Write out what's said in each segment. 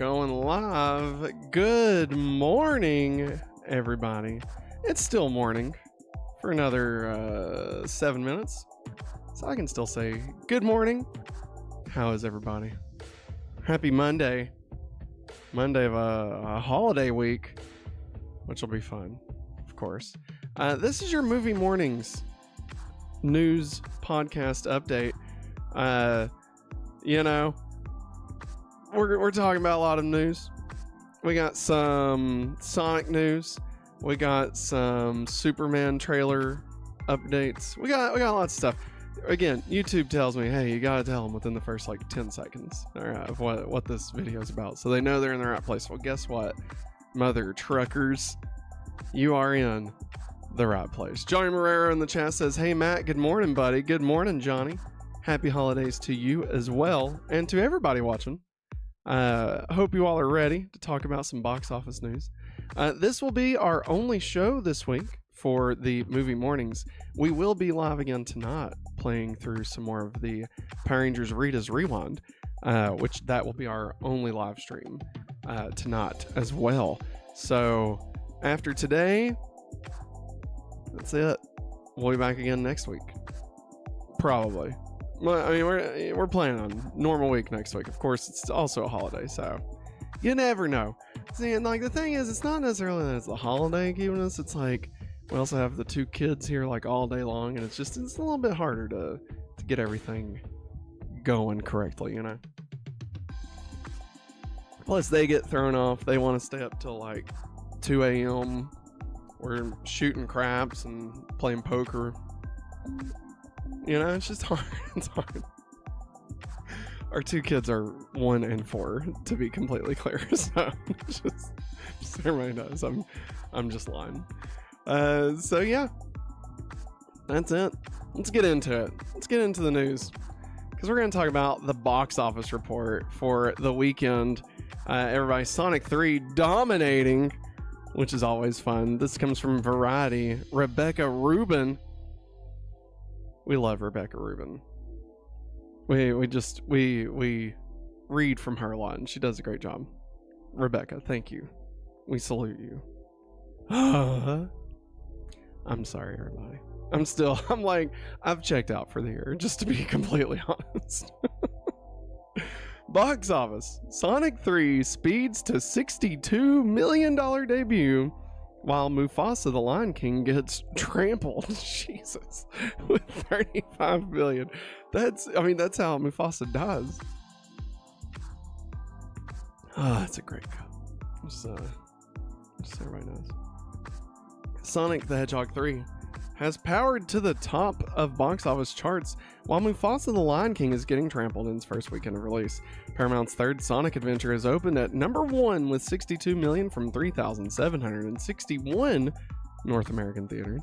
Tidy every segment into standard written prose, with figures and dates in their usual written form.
Going live. Good morning, everybody. It's still morning for another 7 minutes, so I can still say good morning. How is everybody? Happy Monday. Monday of a holiday week, which will be fun, of course. This is your Movie Mornings news podcast update. We're talking about a lot of news. We got some Sonic news. We got some Superman trailer updates. We got lots of stuff. Again, YouTube tells me, hey, you gotta tell them within the first 10 seconds of what this video is about, so they know they're in the right place. Well, guess what, mother truckers, you are in the right place. Johnny Marrero in the chat says, hey Matt, good morning, buddy. Good morning, Johnny. Happy holidays to you as well, and to everybody watching. Hope you all are ready to talk about some box office news. This will be our only show this week for the Movie Mornings. We will be live again tonight, playing through some more of the Power Rangers Rita's Rewind, which that will be our only live stream tonight as well. So after today, that's it. We'll be back again next week, probably. Well, I mean, we're planning on normal week next week. Of course, it's also a holiday, so you never know. See, and the thing is, it's not necessarily that it's the holiday keeping us. It's we also have the two kids here all day long, and it's a little bit harder to get everything going correctly, you know. Plus, they get thrown off. They want to stay up till 2 a.m. We're shooting craps and playing poker. You know, it's just hard. It's hard. Our two kids are 1 and 4, to be completely clear. So just so everybody knows, I'm just lying. So yeah, that's it. Let's get into it. Let's get into the news, because we're going to talk about the box office report for the weekend. Everybody, Sonic 3 dominating, which is always fun. This comes from Variety. Rebecca Rubin. We love Rebecca Rubin. We read from her a lot, and she does a great job. Rebecca, thank you. We salute you. I'm sorry, everybody. I've checked out for the year, just to be completely honest. Box office. Sonic 3 speeds to $62 million debut, while Mufasa the Lion King gets trampled. Jesus. With $35 million. That's how Mufasa dies. That's a great cut. Just so everybody knows. Sonic the Hedgehog 3 has powered to the top of box office charts, while Mufasa the Lion King is getting trampled in its first weekend of release. Paramount's third Sonic adventure has opened at number 1 with $62 million from 3,761 North American theaters.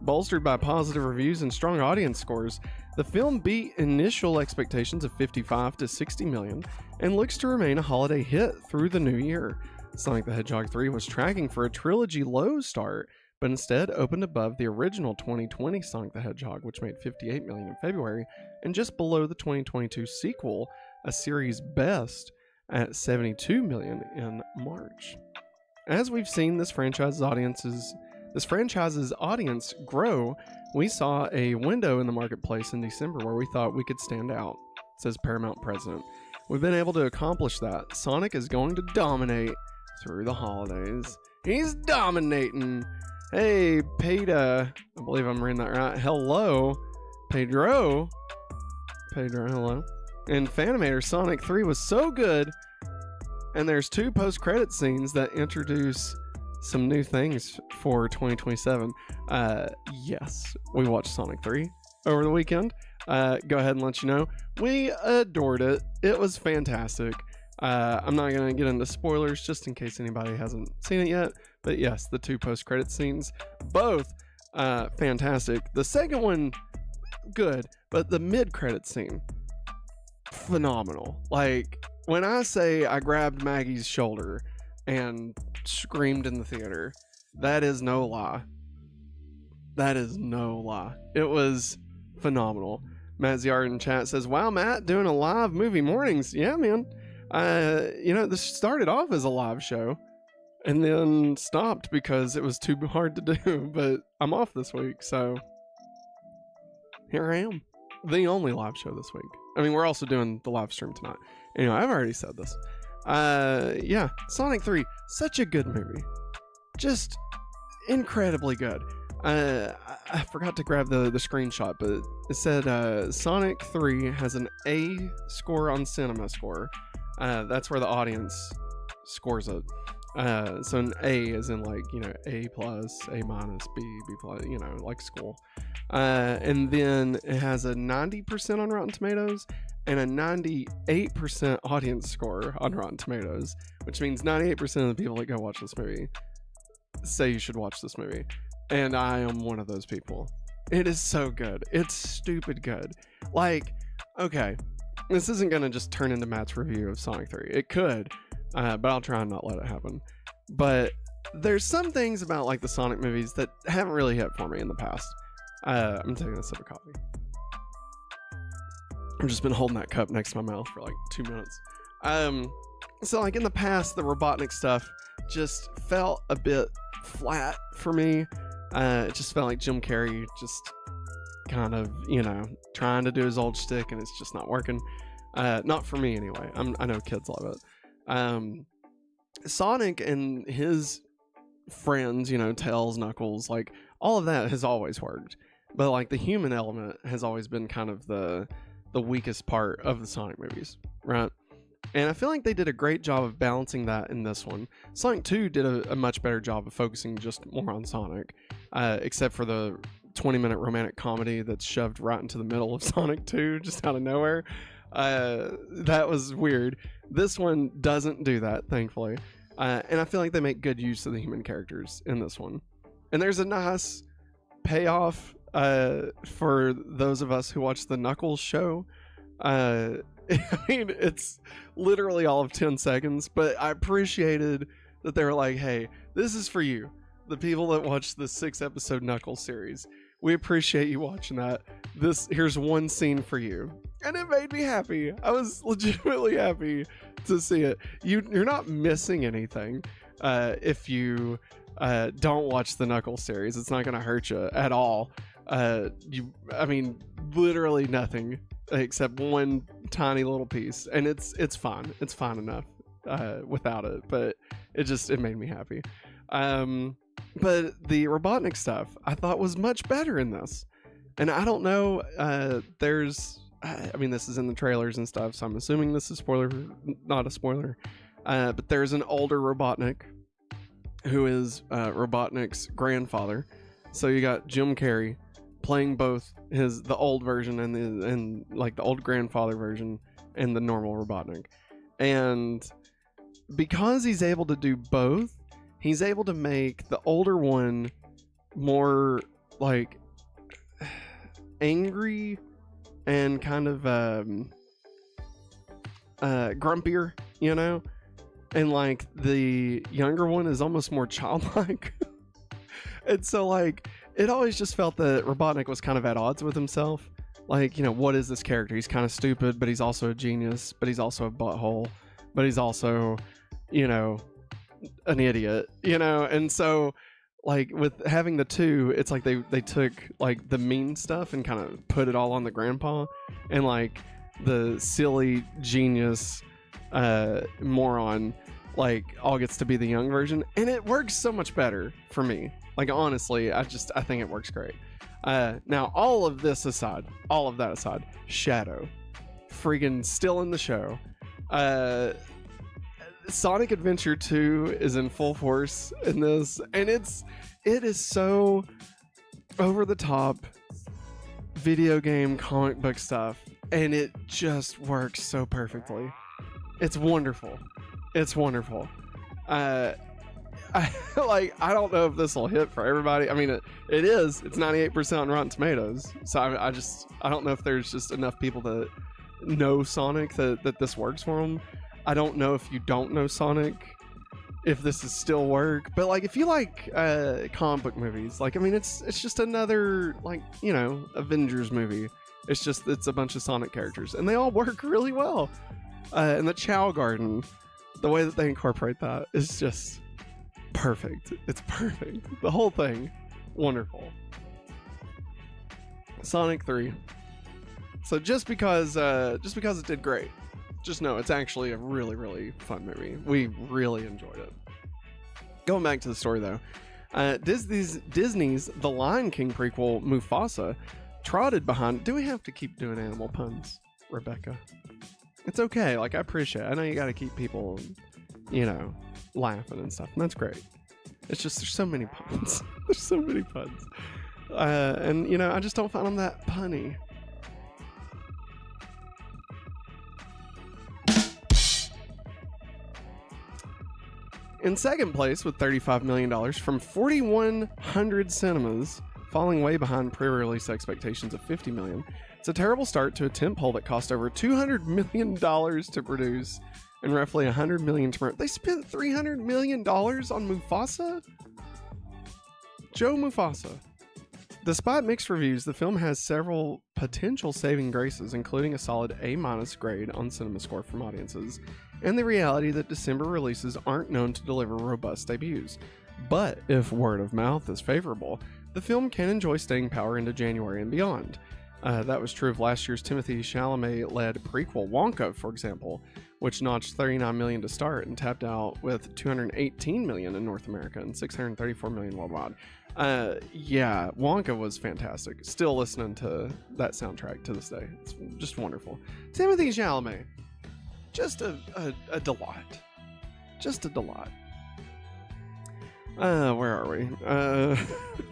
Bolstered by positive reviews and strong audience scores, the film beat initial expectations of $55 to $60 million and looks to remain a holiday hit through the new year. Sonic the Hedgehog 3 was tracking for a trilogy low start, but instead opened above the original 2020 Sonic the Hedgehog, which made $58 million in February, and just below the 2022 sequel, a series best, at $72 million in March. As we've seen this franchise's audience grow, we saw a window in the marketplace in December where we thought we could stand out, says Paramount president. We've been able to accomplish that. Sonic is going to dominate through the holidays. He's dominating. Hey, Peta, I believe I'm reading that right. Hello, Pedro, hello. And Fanimator, Sonic 3 was so good, and there's 2 post-credit scenes that introduce some new things for 2027. Yes, we watched Sonic 3 over the weekend. Go ahead and let you know, we adored it. It was fantastic. I'm not going to get into spoilers just in case anybody hasn't seen it yet, but yes, the 2 post-credit scenes, both fantastic. The second one, good, but the mid-credit scene, phenomenal. When I say I grabbed Maggie's shoulder and screamed in the theater, that is no lie. It was phenomenal. Matt Ziard in chat says, wow, Matt, doing a live Movie Mornings. Yeah, man. This started off as a live show and then stopped because it was too hard to do. But I'm off this week, so here I am. The only live show this week. I mean, we're also doing the live stream tonight. Anyway, I've already said this. Sonic 3, such a good movie. Just incredibly good. I forgot to grab the screenshot, but it said Sonic 3 has an A score on Cinema Score. That's where the audience scores it. So an A is in like, A plus, A minus, B plus, like school. And then it has a 90% on Rotten Tomatoes and a 98% audience score on Rotten Tomatoes, which means 98% of the people that go watch this movie say you should watch this movie. And I am one of those people. It is so good. It's stupid good. Like, okay, this isn't going to just turn into Matt's review of Sonic 3. It could, but I'll try and not let it happen. But there's some things about like the Sonic movies that haven't really hit for me in the past. I'm taking a sip of coffee. I've just been holding that cup next to my mouth for like 2 minutes. So like in the past, the Robotnik stuff just felt a bit flat for me. It just felt like Jim Carrey just kind of, trying to do his old shtick, and it's just not working. Not for me anyway. I know kids love it. Sonic and his friends, Tails, Knuckles, like all of that has always worked. But like the human element has always been kind of the weakest part of the Sonic movies, right? And I feel like they did a great job of balancing that in this one. Sonic 2 did a much better job of focusing just more on Sonic, except for the 20-minute romantic comedy that's shoved right into the middle of Sonic 2, just out of nowhere. That was weird. This one doesn't do that, thankfully. And I feel like they make good use of the human characters in this one. And there's a nice payoff for those of us who watch the Knuckles show. I mean, it's literally all of 10 seconds, but I appreciated that they were like, hey, this is for you, the people that watch the 6-episode Knuckles series. We appreciate you watching that. Here's one scene for you. And it made me happy. I was legitimately happy to see it. You're not missing anything if you don't watch the Knuckles series. It's not going to hurt you at all. Literally nothing except one tiny little piece, and it's fine. It's fine enough without it, but it made me happy. But the Robotnik stuff I thought was much better in this, and I don't know. This is in the trailers and stuff, so I'm assuming this is not a spoiler. But there's an older Robotnik who is Robotnik's grandfather. So you got Jim Carrey playing both the old version and the old grandfather version and the normal Robotnik. And because he's able to do both, he's able to make the older one more like angry and kind of grumpier, and like the younger one is almost more childlike. And so like it always just felt that Robotnik was kind of at odds with himself. Like, what is this character? He's kind of stupid, but he's also a genius, but he's also a butthole, but he's also, an idiot, and so like with having the two, it's like they took like the mean stuff and kind of put it all on the grandpa, and like the silly genius moron like all gets to be the young version, and it works so much better for me. Like honestly, I think it works great. Now all of that aside, Shadow friggin' still in the show. Sonic Adventure 2 is in full force in this, and it is so over the top video game comic book stuff, and it just works so perfectly. It's wonderful. I don't know if this will hit for everybody. I mean, it is. It's 98% on Rotten Tomatoes. So I don't know if there's just enough people that know Sonic that this works for them. I don't know if you don't know Sonic, if this is still work. But like, if you like comic book movies, like, I mean, it's just another like, Avengers movie. It's a bunch of Sonic characters, and they all work really well. And the Chow Garden, the way that they incorporate that is just perfect. It's perfect. The whole thing, wonderful. Sonic 3. So just because it did great, just know it's actually a really, really fun movie. We really enjoyed it. Going back to the story though, Disney's The Lion King prequel, Mufasa, trotted behind. Do we have to keep doing animal puns, Rebecca? It's okay. Like, I appreciate it. I know you got to keep people, laughing and stuff. And that's great. It's just there's so many puns. There's so many puns. And I just don't find them that punny. In second place with $35 million from 4,100 cinemas, falling way behind pre-release expectations of $50 million. It's a terrible start to a tentpole that cost over $200 million to produce and roughly $100 million to promote. They spent $300 million on Mufasa? Joe Mufasa. Despite mixed reviews, the film has several potential saving graces, including a solid A- grade on CinemaScore from audiences, and the reality that December releases aren't known to deliver robust debuts. But if word of mouth is favorable, the film can enjoy staying power into January and beyond. That was true of last year's Timothée Chalamet-led prequel Wonka, for example, which notched $39 million to start and tapped out with $218 million in North America and $634 million worldwide. Yeah, Wonka was fantastic. Still listening to that soundtrack to this day. It's just wonderful. Timothée Chalamet, just a delight. Just a delight. Where are we?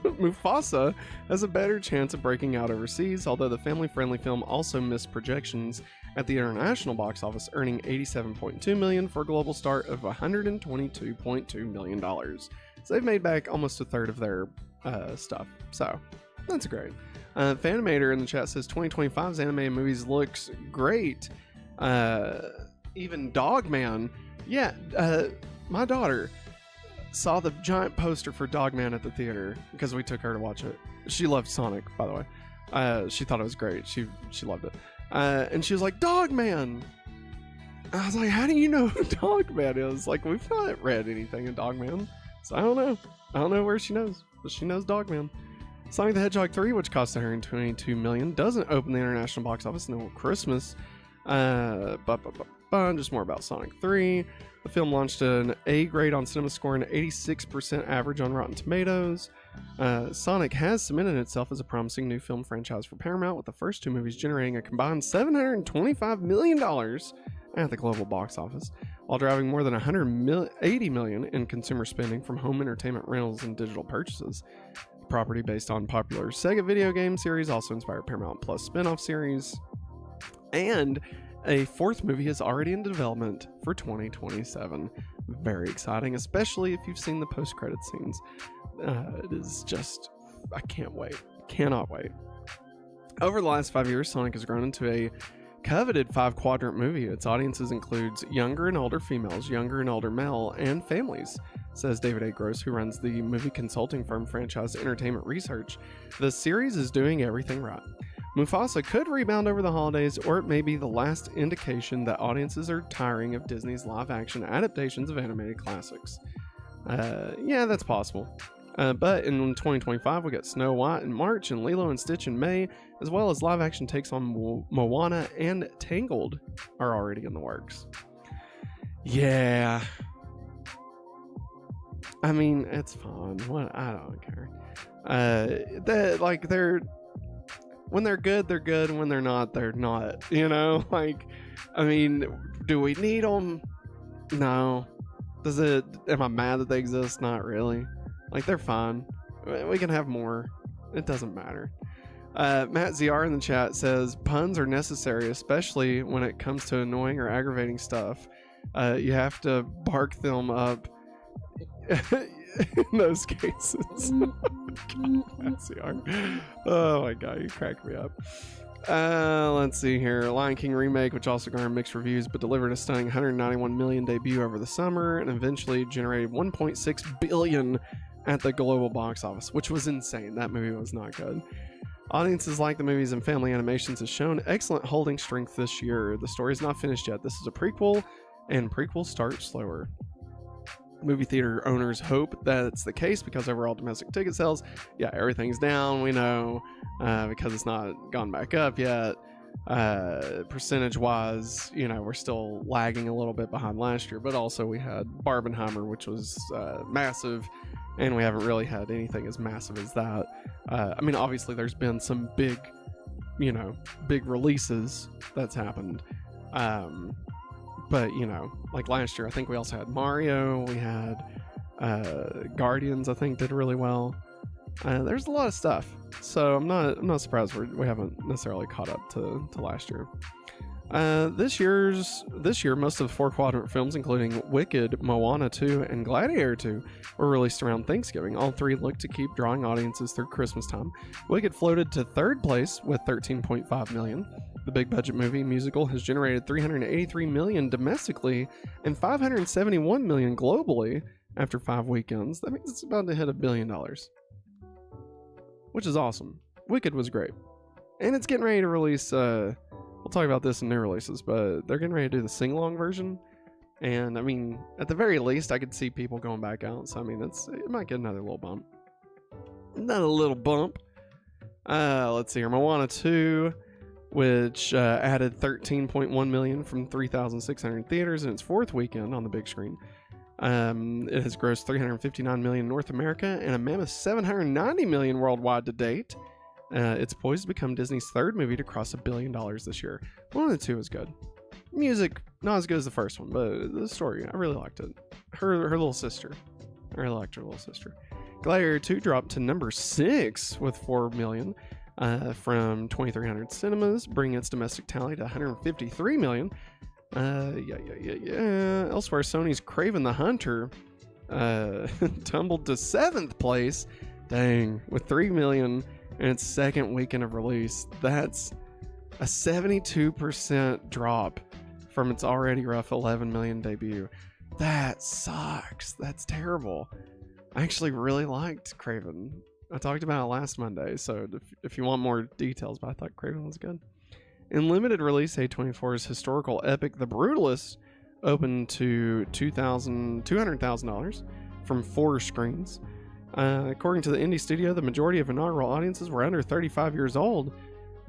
Mufasa has a better chance of breaking out overseas, although the family-friendly film also missed projections at the international box office, earning $87.2 million for a global start of $122.2 million. So they've made back almost a third of their stuff. So that's great. Fanimator in the chat says 2025's anime movies looks great. Even Dogman. Yeah, my daughter saw the giant poster for Dogman at the theater because we took her to watch it. She loved Sonic, by the way. She thought it was great. She loved it. And she was like, Dogman! I was like, how do you know who Dogman is? Like, we've not read anything in Dogman. So I don't know. I don't know where she knows. But she knows Dogman. Sonic the Hedgehog 3, which cost $122 million, doesn't open the international box office until Christmas. Just more about Sonic 3. The film launched an A grade on CinemaScore and an 86% average on Rotten Tomatoes. Sonic has cemented itself as a promising new film franchise for Paramount, with the first two movies generating a combined $725 million at the global box office, while driving more than $180 million in consumer spending from home entertainment rentals and digital purchases. The property, based on popular Sega video game series, also inspired Paramount Plus spin-off series. And a fourth movie is already in development for 2027. Very exciting, especially if you've seen the post-credit scenes. It is just, I can't wait. Cannot wait. Over the last 5 years, Sonic has grown into a coveted 5-quadrant movie. Its audiences includes younger and older females, younger and older male, and families, says David A. Gross, who runs the movie consulting firm Franchise Entertainment Research. The series is doing everything right. Mufasa could rebound over the holidays, or it may be the last indication that audiences are tiring of Disney's live-action adaptations of animated classics. Yeah, that's possible. But in 2025, we got Snow White in March and Lilo and Stitch in May, as well as live-action takes on Moana and Tangled are already in the works. Yeah. I mean, it's fun. What? I don't care. When they're good, they're good. When they're not, they're not. You know, like, I mean, do we need them? No. Am I mad that they exist? Not really. Like, they're fine. We can have more. It doesn't matter. Matt ZR in the chat says, puns are necessary, especially when it comes to annoying or aggravating stuff. You have to bark them up in those cases. Matt ZR. Oh my god, you crack me up. Let's see here. Lion King remake, which also garnered mixed reviews, but delivered a stunning $191 million debut over the summer and eventually generated $1.6 billion at the global box office, which was insane. That movie was not good. Audiences like the movies and family animations has shown excellent holding strength this year. The story's not finished yet. This is a prequel, and prequels start slower. Movie theater owners hope that's the case because overall domestic ticket sales, yeah, everything's down, we know, because it's not gone back up yet. Percentage wise, we're still lagging a little bit behind last year, but also we had Barbenheimer, which was massive, and we haven't really had anything as massive as that. Obviously there's been some big releases that's happened. But, like last year, I think we also had Mario, we had Guardians, I think, did really well. There's a lot of stuff. So I'm not surprised we haven't necessarily caught up to last year. This year, most of the 4 quadrant films, including Wicked, Moana 2, and Gladiator 2, were released around Thanksgiving. All 3 look to keep drawing audiences through Christmas time. Wicked floated to 3rd place with $13.5 million. The big budget movie musical has generated $383 million domestically and $571 million globally after 5 weekends. That means it's about to hit $1 billion, which is awesome. Wicked was great, and it's getting ready to release. We'll talk about this in new releases, but they're getting ready to do the sing-along version. And at the very least, I could see people going back out. So it might get another little bump. Let's see here. Moana 2, which added $13.1 million from 3,600 theaters in its 4th weekend on the big screen. It has grossed $359 million in North America and a mammoth $790 million worldwide to date. It's poised to become Disney's 3rd movie to cross $1 billion this year. Moana 2 is good. Music, not as good as the first one, but the story, I really liked it. Her little sister. I really liked her little sister. Gladiator 2 dropped to number 6 with $4 million. From 2,300 cinemas, bringing its domestic tally to $153 million. Elsewhere, Sony's Kraven the Hunter tumbled to 7th place, with $3 million in its 2nd weekend of release. That's a 72% drop from its already rough $11 million debut. That sucks. That's terrible. I actually really liked Kraven. I talked about it last Monday, so if you want more details, but I thought Kraven was good. In limited release, A24's historical epic The Brutalist opened to $200,000 from 4 screens. According to the indie studio, the majority of inaugural audiences were under 35 years old,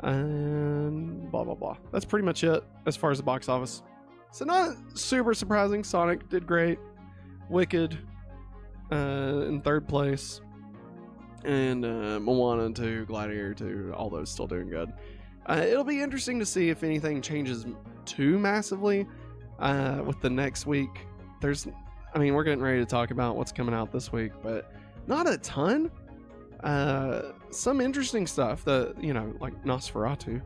and blah, blah, blah. That's pretty much it as far as the box office. So not super surprising. Sonic did great. Wicked in 3rd place. And Moana 2, Gladiator 2, all those still doing good. It'll be interesting to see if anything changes too massively with the next week. We're getting ready to talk about what's coming out this week, but not a ton. Some interesting stuff that, like Nosferatu.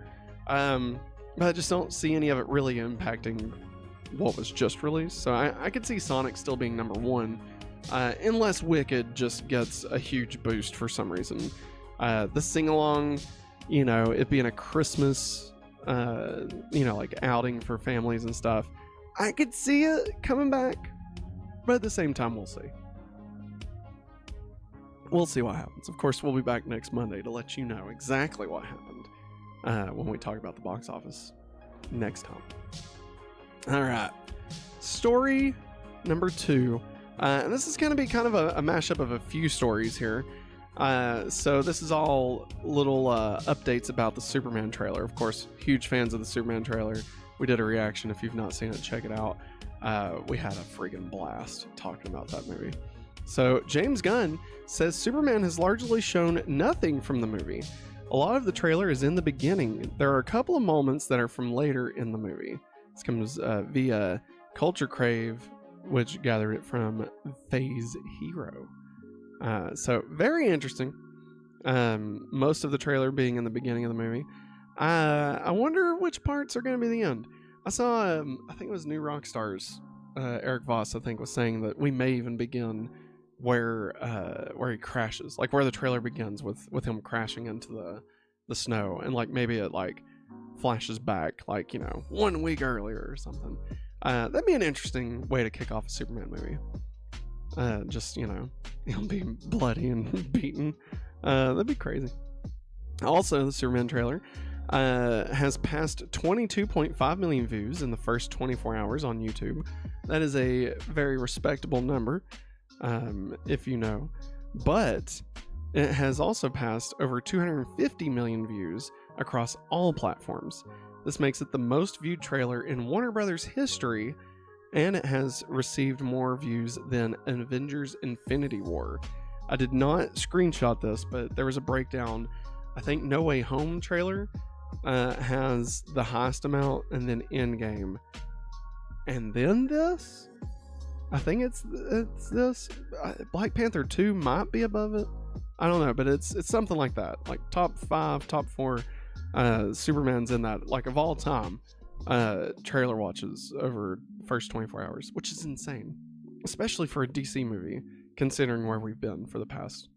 But I just don't see any of it really impacting what was just released. So I could see Sonic still being number 1. Unless Wicked just gets a huge boost for some reason. The sing-along, it being a Christmas, like outing for families and stuff, I could see it coming back, but at the same time, we'll see. We'll see what happens. Of course, we'll be back next Monday to let you know exactly what happened when we talk about the box office next time. All right. Story number 2. And this is going to be kind of a mashup of a few stories here. So this is all little updates about the Superman trailer. Of course, huge fans of the Superman trailer. We did a reaction. If you've not seen it, check it out. We had a friggin' blast talking about that movie. So James Gunn says Superman has largely shown nothing from the movie. A lot of the trailer is in the beginning. There are a couple of moments that are from later in the movie. This comes via Culture Crave, which gathered it from Phase Hero. So very interesting. Most of the trailer being in the beginning of the movie. I wonder which parts are going to be the end. I saw, I think it was New Rockstars, Eric Voss, I think, was saying that we may even begin where he crashes, like where the trailer begins with him crashing into the snow, and like maybe it like flashes back, like 1 week earlier or something. That'd be an interesting way to kick off a Superman movie. Just, him being bloody and beaten. That'd be crazy. Also, the Superman trailer has passed 22.5 million views in the first 24 hours on YouTube. That is a very respectable number, if you know. But it has also passed over 250 million views across all platforms. This makes it the most viewed trailer in Warner Brothers history, and it has received more views than Avengers Infinity War. I did not screenshot this, but there was a breakdown. I think No Way Home trailer has the highest amount, and then Endgame, and then this. I think it's this. Black Panther 2 might be above it. I don't know, but it's something like that. Like top 5, top 4 Superman's in that, like, of all time trailer watches over the first 24 hours, which is insane, especially for a DC movie, considering where we've been for the past,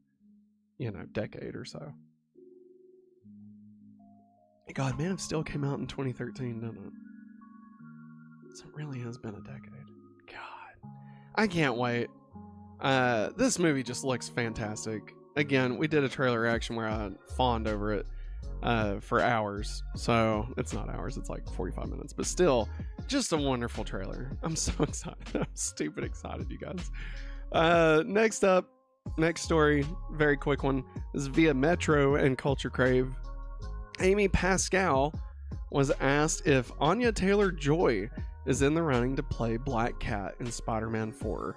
decade or so. God, Man of Steel came out in 2013, didn't it? So it really has been a decade. God, I can't wait. This movie just looks fantastic. Again, we did a trailer reaction where I fawned over it for hours. So it's not hours, it's like 45 minutes, but still, just a wonderful trailer. I'm so excited. I'm stupid excited, you guys. Next story, very quick one, is via Metro and Culture Crave. Amy Pascal was asked if Anya Taylor-Joy is in the running to play Black Cat in Spider-Man 4.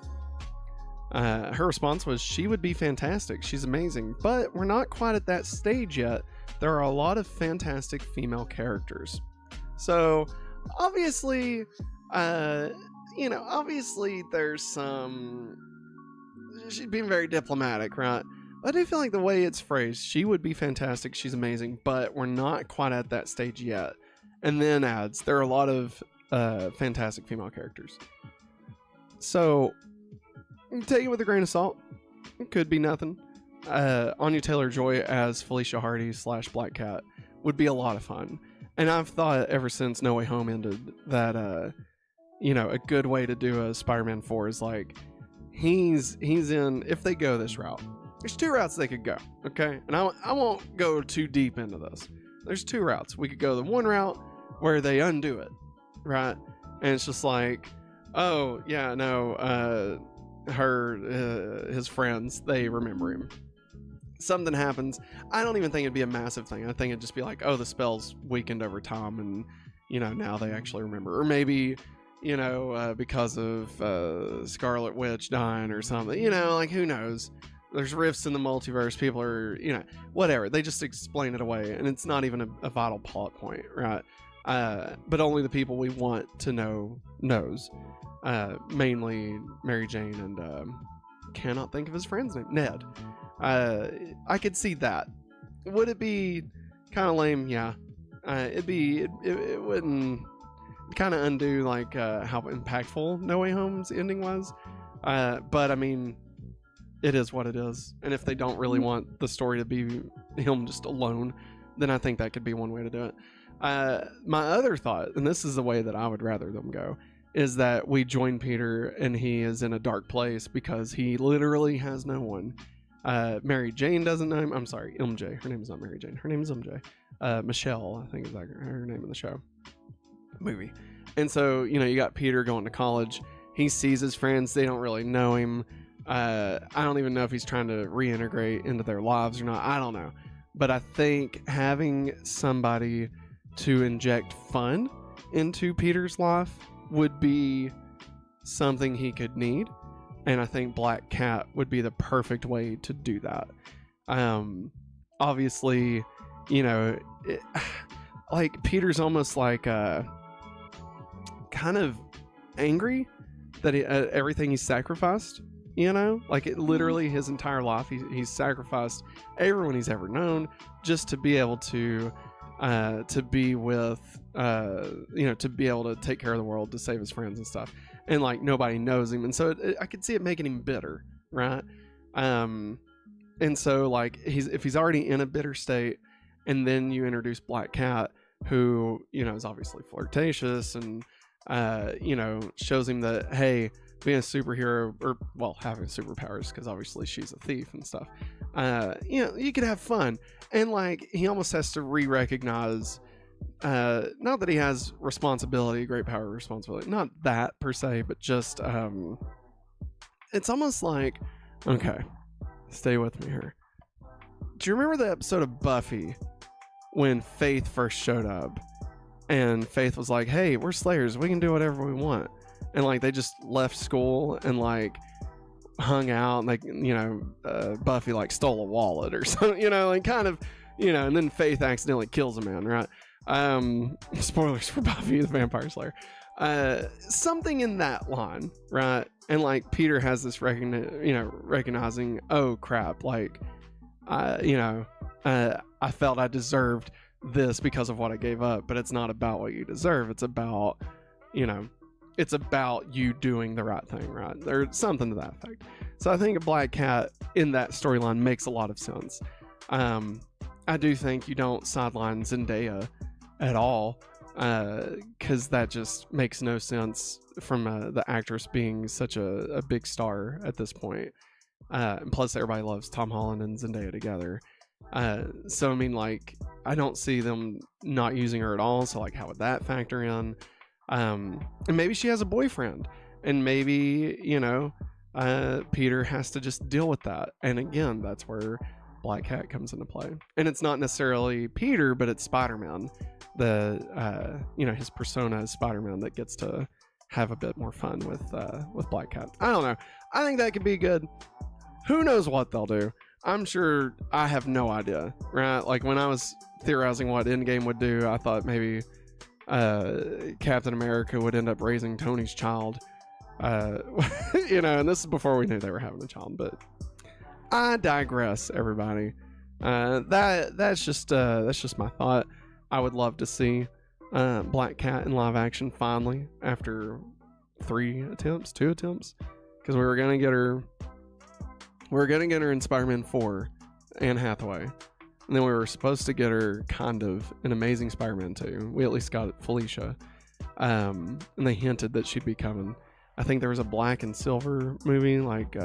Her response was she would be fantastic. She's amazing, but we're not quite at that stage yet. There are a lot of fantastic female characters. So obviously, obviously there's some, she's being very diplomatic, right? I do feel like the way it's phrased, she would be fantastic, she's amazing, but we're not quite at that stage yet. And then adds, there are a lot of fantastic female characters. So, take it with a grain of salt. It could be nothing. Anya Taylor-Joy as Felicia Hardy / Black Cat would be a lot of fun. And I've thought ever since No Way Home ended that, a good way to do a Spider-Man 4 is like, he's in, if they go this route, there's 2 routes they could go, okay? And I won't go too deep into this. There's 2 routes. We could go the one route where they undo it, right? And it's just like, oh, yeah, no, his friends, they remember him. Something happens. I don't even think it'd be a massive thing. I think it'd just be like, oh, the spell's weakened over time, and, now they actually remember. Or maybe, because of Scarlet Witch dying or something, like, who knows? There's rifts in the multiverse. People are, whatever. They just explain it away, and it's not even a vital plot point, right? But only the people we want to know knows. Mainly Mary Jane and cannot think of his friend's name, Ned. I could see that. Would it be kind of lame? Yeah. It wouldn't kind of undo like how impactful No Way Home's ending was. But I mean, it is what it is. And if they don't really want the story to be him just alone, then I think that could be one way to do it. My other thought, and this is the way that I would rather them go, is that we join Peter and he is in a dark place because he literally has no one. Mary Jane doesn't know him. I'm sorry, MJ. Her name is not Mary Jane. Her name is MJ. Michelle, I think is like her name in the show. Movie. And so, you got Peter going to college. He sees his friends. They don't really know him. I don't even know if he's trying to reintegrate into their lives or not. I don't know. But I think having somebody to inject fun into Peter's life would be something he could need. And I think Black Cat would be the perfect way to do that. Obviously, like Peter's almost like kind of angry that everything he's sacrificed, like literally his entire life he's sacrificed everyone he's ever known just to be able to be with to be able to take care of the world, to save his friends and stuff, and like nobody knows him, and so I could see it making him bitter, right? And so like if he's already in a bitter state, and then you introduce Black Cat, who is obviously flirtatious and shows him that, hey, being a superhero, or well, having superpowers, because obviously she's a thief and stuff, You could have fun. And like, he almost has to re-recognize, not that he has responsibility, great power, responsibility, not that per se, but just, it's almost like, okay, stay with me here. Do you remember the episode of Buffy when Faith first showed up? And Faith was like, hey, we're Slayers, we can do whatever we want. And like, they just left school and like hung out, and like, Buffy like stole a wallet or something, like kind of, and then Faith accidentally kills a man, right? Spoilers for Buffy the Vampire Slayer. Something in that line, right? And like, Peter has this recognizing, oh crap, like, I felt I deserved this because of what I gave up, but it's not about what you deserve. It's about, it's about you doing the right thing, right? Or something to that effect. So I think a Black Cat in that storyline makes a lot of sense. I do think you don't sideline Zendaya at all, because that just makes no sense from the actress being such a big star at this point. And plus, everybody loves Tom Holland and Zendaya together. So I mean, like, I don't see them not using her at all. So like, how would that factor in? And maybe she has a boyfriend, and maybe Peter has to just deal with that. And again, that's where Black Cat comes into play. And it's not necessarily Peter, but it's Spider-Man. His persona is Spider-Man that gets to have a bit more fun with Black Cat. I don't know. I think that could be good. Who knows what they'll do? I'm sure, I have no idea, right? Like, when I was theorizing what Endgame would do, I thought maybe Captain America would end up raising Tony's child. And this is before we knew they were having a child, but I digress, everybody. That's just my thought. I would love to see Black Cat in live action finally, after 2 attempts, because we were gonna get her in Spider-Man 4, Anne Hathaway, and then we were supposed to get her kind of in Amazing Spider-Man 2. We at least got Felicia, and they hinted that she'd be coming. I think there was a Black and Silver movie, like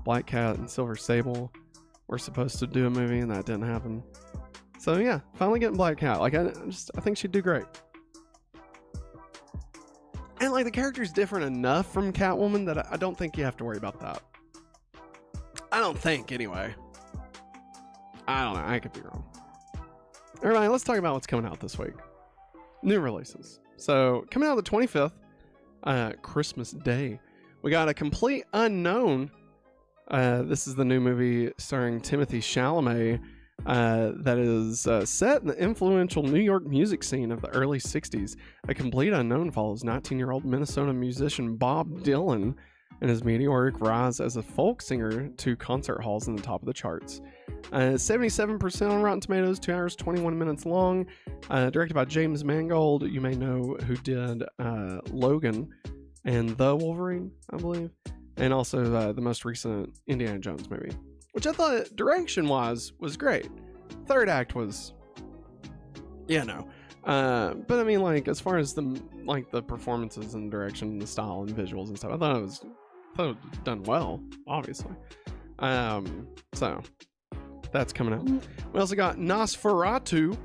Black Cat and Silver Sable were supposed to do a movie, and that didn't happen. So yeah, finally getting Black Cat. Like, I think she'd do great. And like, the character's different enough from Catwoman that I don't think you have to worry about that. I don't think, anyway. I don't know. I could be wrong. Everybody, let's talk about what's coming out this week. New releases. So, coming out the 25th, Christmas Day, we got A Complete Unknown. This is the new movie starring Timothée Chalamet, that is set in the influential New York music scene of the early 60s. A Complete Unknown follows 19-year-old Minnesota musician Bob Dylan and his meteoric rise as a folk singer to concert halls in the top of the charts. 77% on Rotten Tomatoes, 2 hours, 21 minutes long. Directed by James Mangold, you may know, who did Logan and The Wolverine, I believe. And also the most recent Indiana Jones movie, which I thought direction-wise was great. Third act was, but I mean, like, as far as the performances and direction and the style and visuals and stuff, I thought it was done well, obviously. So that's coming out. We also got Nosferatu,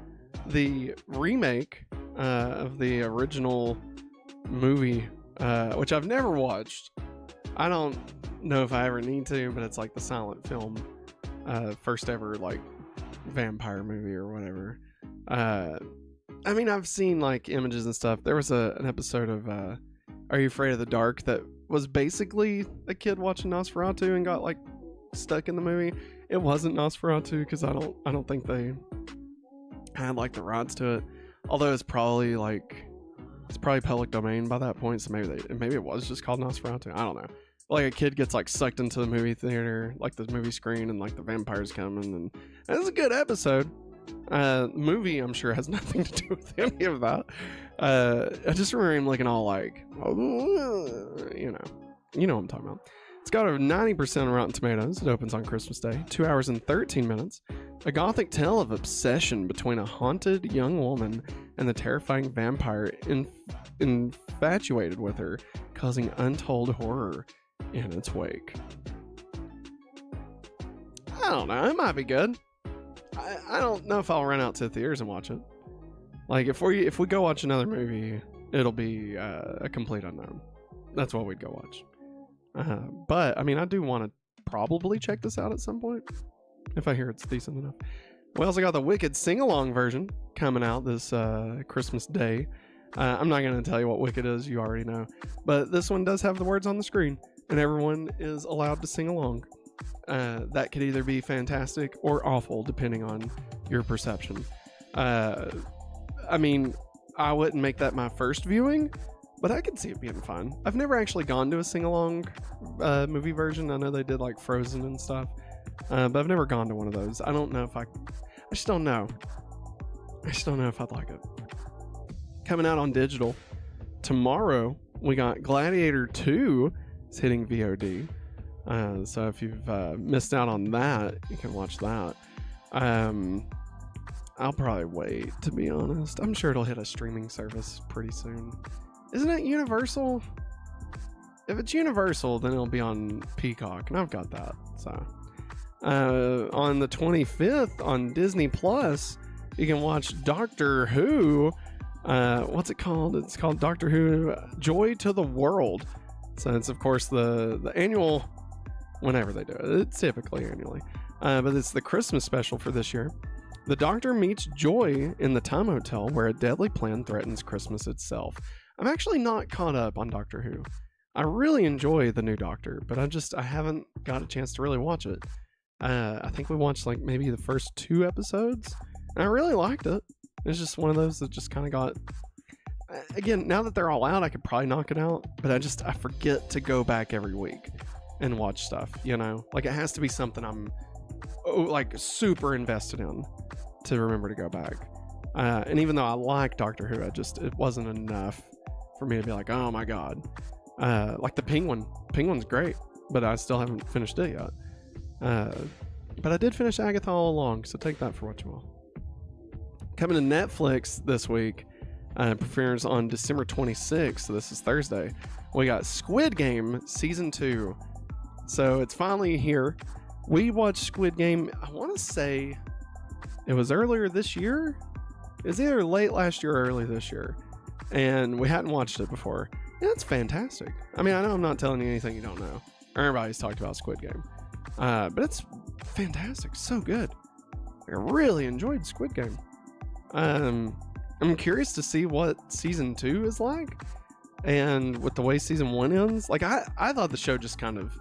the remake of the original movie, which I've never watched. I don't know if I ever need to, but it's like the silent film, first ever like vampire movie or whatever. I mean, I've seen like images and stuff. There was an episode of Are You Afraid of the Dark that was basically a kid watching Nosferatu and got like stuck in the movie. It wasn't Nosferatu because I don't think they had like the rights to it. Although it's probably public domain by that point, so maybe it was just called Nosferatu. I don't know. Like, a kid gets like sucked into the movie theater, like the movie screen, and like the vampires coming, and it's a good episode. Movie, I'm sure, has nothing to do with any of that. I just remember him looking all like, you know what I'm talking about. It's got a 90% on Rotten Tomatoes. It opens on Christmas Day. 2 hours and 13 minutes. A gothic tale of obsession between a haunted young woman and the terrifying vampire infatuated with her, causing untold horror in its wake. I don't know. It might be good. I don't know if I'll run out to the theaters and watch it. Like, if we go watch another movie, it'll be a complete unknown. That's what we'd go watch. But, I mean, I do want to probably check this out at some point, if I hear it's decent enough. We also got the Wicked sing-along version coming out this Christmas Day. I'm not going to tell you what Wicked is. You already know. But this one does have the words on the screen, and everyone is allowed to sing along. That could either be fantastic or awful, depending on your perception. I mean, I wouldn't make that my first viewing, but I could see it being fun. I've never actually gone to a sing-along movie version. I know they did like Frozen and stuff, but I've never gone to one of those. I don't know if I just don't know. I just don't know if I'd like it. Coming out on digital tomorrow, we got Gladiator 2 is hitting VOD. So if you've missed out on that, you can watch that. I'll probably wait, to be honest. I'm sure it'll hit a streaming service pretty soon. Isn't it Universal? If it's Universal, then it'll be on Peacock, and I've got that. So on the 25th on Disney Plus, you can watch Doctor Who. What's it called? It's called Doctor Who Joy to the World. So it's, of course, the annual, whenever they do it. It's typically annually. But it's the Christmas special for this year. The Doctor meets Joy in the Time Hotel, where a deadly plan threatens Christmas itself. I'm actually not caught up on Doctor Who. I really enjoy the new Doctor, but I haven't got a chance to really watch it. I think we watched like maybe the first 2 episodes, and I really liked it. It's just one of those that just kind of got... Again, now that they're all out, I could probably knock it out, but I forget to go back every week and watch stuff, you know? Like, it has to be something I'm like super invested in to remember to go back. And even though I like Doctor Who, it wasn't enough for me to be like, oh my god. Like the Penguin's great, but I still haven't finished it yet. But I did finish Agatha All Along, so take that for what you will. Coming to Netflix this week, premieres on December 26th, so this is Thursday. We got Squid Game Season 2. So it's finally here. We watched Squid Game, I want to say it was earlier this year. It was either late last year or early this year. And we hadn't watched it before. And it's fantastic. I mean, I know I'm not telling you anything you don't know. Everybody's talked about Squid Game. But it's fantastic. So good. I really enjoyed Squid Game. I'm curious to see what Season 2 is like. And with the way Season 1 ends. Like, I thought the show just kind of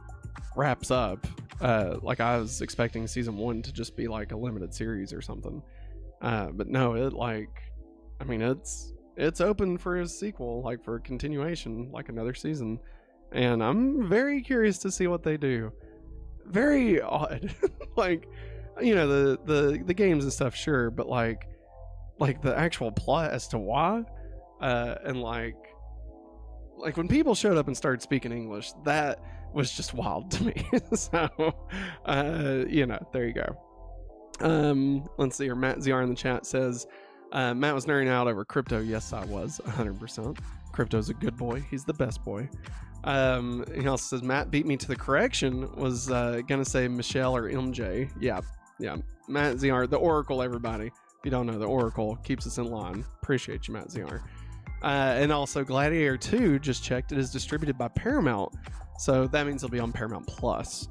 wraps up. Like, I was expecting Season 1 to just be like a limited series or something. But no, it's open for a sequel, like for a continuation, like another season. And I'm very curious to see what they do. Very odd. Like, you know, the games and stuff, sure, but like the actual plot as to why, and like when people showed up and started speaking English, that was just wild to me. So, you know, there you go. Let's see here. Matt ZR in the chat says, Matt was nerding out over crypto. Yes, I was 100%. Crypto's a good boy. He's the best boy. He also says, Matt beat me to the correction. Was gonna say Michelle or MJ. Yeah. Matt ZR, the Oracle, everybody. If you don't know, the Oracle keeps us in line. Appreciate you, Matt ZR. And also, Gladiator 2, just checked, it is distributed by Paramount. So that means it'll be on Paramount Plus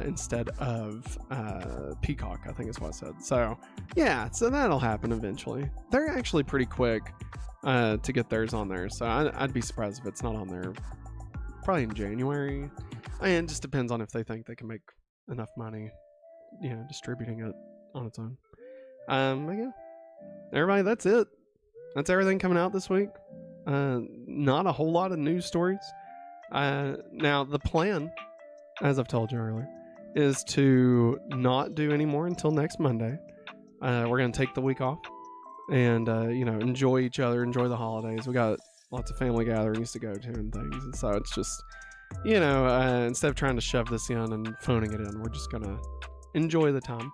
instead of Peacock, I think is what I said. So, yeah, so that'll happen eventually. They're actually pretty quick to get theirs on there. So I'd be surprised if it's not on there probably in January. I mean, it just depends on if they think they can make enough money, you know, distributing it on its own. But yeah, everybody, that's it. That's everything coming out this week. Not a whole lot of news stories. Now, the plan, as I've told you earlier, is to not do any more until next Monday. We're going to take the week off and, you know, enjoy each other, enjoy the holidays. We got lots of family gatherings to go to and things. And so it's just, you know, instead of trying to shove this in and phoning it in, we're just going to enjoy the time.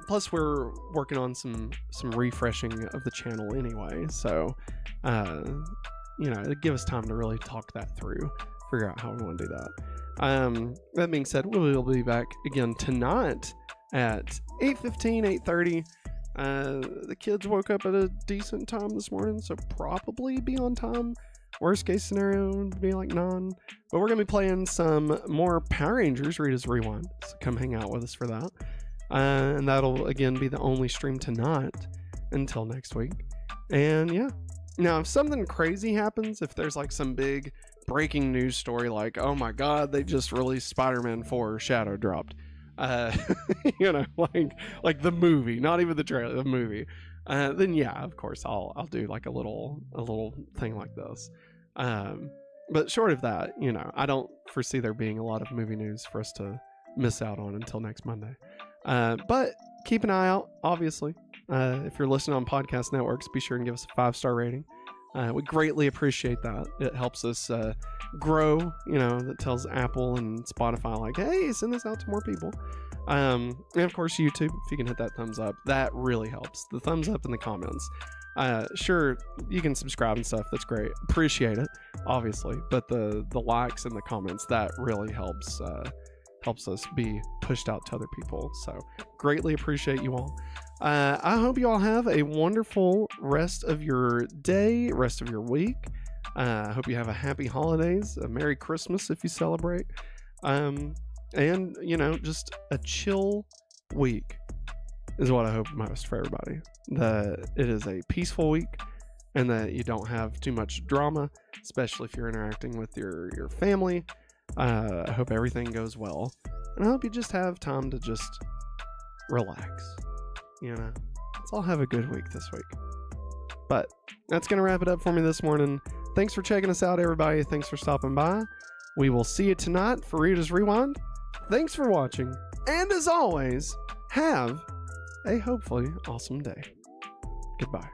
Plus, we're working on some refreshing of the channel anyway. So, you know, it'd give us time to really talk that through. figure out how we want to do that. That being said, we will be back again tonight at 8:15, 8:30. The kids woke up at a decent time this morning, so probably be on time. Worst case scenario would be like 9. But we're going to be playing some more Power Rangers Rita's Rewind, so come hang out with us for that. And that'll, again, be the only stream tonight until next week. And yeah. Now, if something crazy happens, if there's like some big breaking news story like, oh my god, they just released Spider-Man 4 Shadow dropped. You know, like the movie, not even the trailer, the movie. Then yeah, of course I'll do like a little thing like this. But short of that, you know, I don't foresee there being a lot of movie news for us to miss out on until next Monday. But keep an eye out, obviously. If you're listening on podcast networks, be sure and give us a 5-star rating. We greatly appreciate that. It helps us grow, you know, that tells Apple and Spotify like, hey, send this out to more people. And of course, YouTube, if you can hit that thumbs up, that really helps. The thumbs up in the comments. Sure, you can subscribe and stuff. That's great. Appreciate it, obviously. But the likes and the comments, that really helps us be pushed out to other people. So greatly appreciate you all. I hope you all have a wonderful rest of your day, rest of your week. I hope you have a happy holidays, a Merry Christmas if you celebrate. And, you know, just a chill week is what I hope most for everybody. That it is a peaceful week and that you don't have too much drama, especially if you're interacting with your family. I hope everything goes well. And I hope you just have time to just relax. You know, let's all have a good week this week. But that's going to wrap it up for me this morning. Thanks for checking us out, everybody. Thanks for stopping by. We will see you tonight for Rita's Rewind. Thanks for watching. And as always, have a hopefully awesome day. Goodbye.